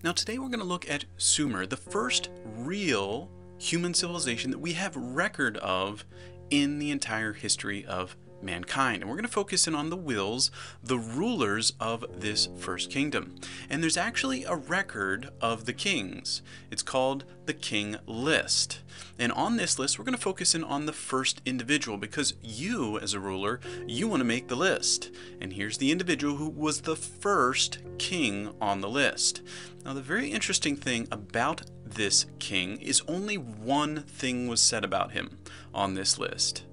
Now today we're going to look at Sumer, the first real human civilization that we have record of in the entire history of mankind. And we're going to focus in on the wills, the rulers of this first kingdom. And there's actually a record of the kings. It's called the King List. And on this list, we're going to focus in on the first individual because you, as a ruler, you want to make the list. And here's the individual who was the first king on the list. Now, the very interesting thing about this king is only one thing was said about him on this list.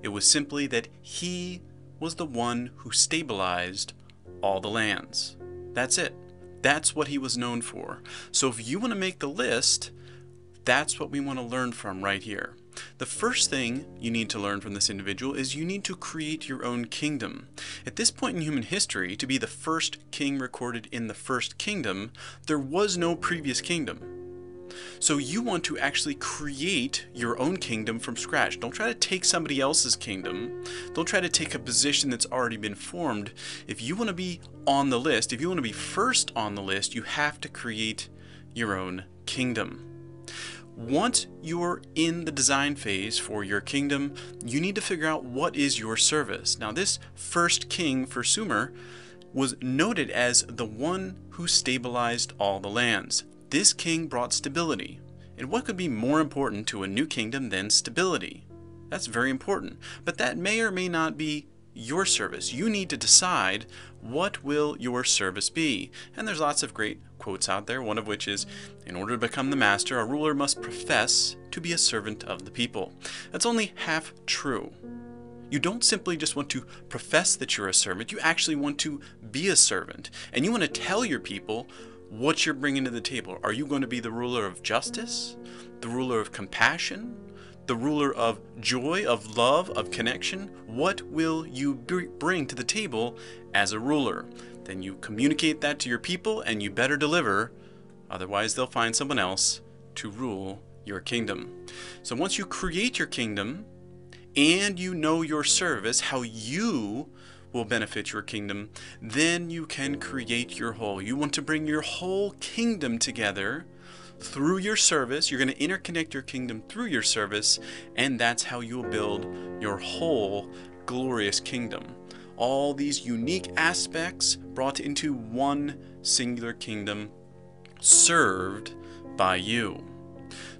It was simply that he was the one who stabilized all the lands. That's it. That's what he was known for. So if you want to make the list, that's what we want to learn from right here. The first thing you need to learn from this individual is you need to create your own kingdom. At this point in human history, to be the first king recorded in the first kingdom, there was no previous kingdom. So you want to actually create your own kingdom from scratch. Don't try to take somebody else's kingdom. Don't try to take a position that's already been formed. If you want to be on the list, if you want to be first on the list, you have to create your own kingdom. Once you're in the design phase for your kingdom, you need to figure out what is your service. Now, this first king for Sumer was noted as the one who stabilized all the lands. This king brought stability. And what could be more important to a new kingdom than stability? That's very important. But that may or may not be your service. You need to decide what will your service be. And there's lots of great quotes out there, one of which is, in order to become the master, a ruler must profess to be a servant of the people. That's only half true. You don't simply just want to profess that you're a servant, you actually want to be a servant. And you want to tell your people what you're bringing to the table. Are you going to be the ruler of justice, the ruler of compassion, the ruler of joy, of love, of connection? What will you bring to the table as a ruler? Then you communicate that to your people and you better deliver, otherwise they'll find someone else to rule your kingdom. So once you create your kingdom and you know your service, how you will benefit your kingdom, then you can create your whole. You want to bring your whole kingdom together through your service. You're going to interconnect your kingdom through your service, and that's how you'll build your whole glorious kingdom. All these unique aspects brought into one singular kingdom, served by you.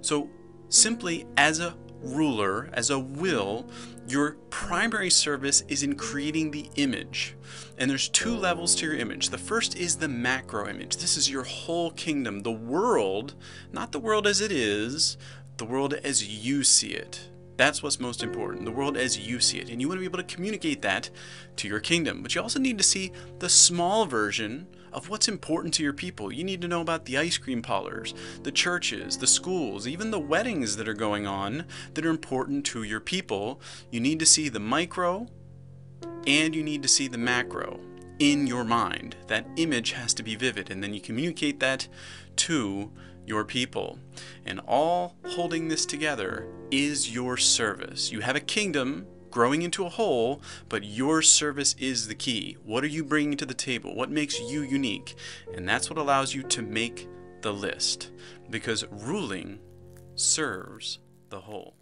So simply as a ruler, as a will, your primary service is in creating the image. And there's two levels to your image. The first is the macro image. This is your whole kingdom, the world, not the world as it is, the world as you see it. That's what's most important, the world as you see it. And you want to be able to communicate that to your kingdom. But you also need to see the small version of what's important to your people. You need to know about the ice cream parlors, the churches, the schools, even the weddings that are going on that are important to your people. You need to see the micro and you need to see the macro in your mind. That image has to be vivid, and then you communicate that to your people. And all holding this together is your service. You have a kingdom growing into a whole, but your service is the key. What are you bringing to the table? What makes you unique? And that's what allows you to make the list, because ruling serves the whole.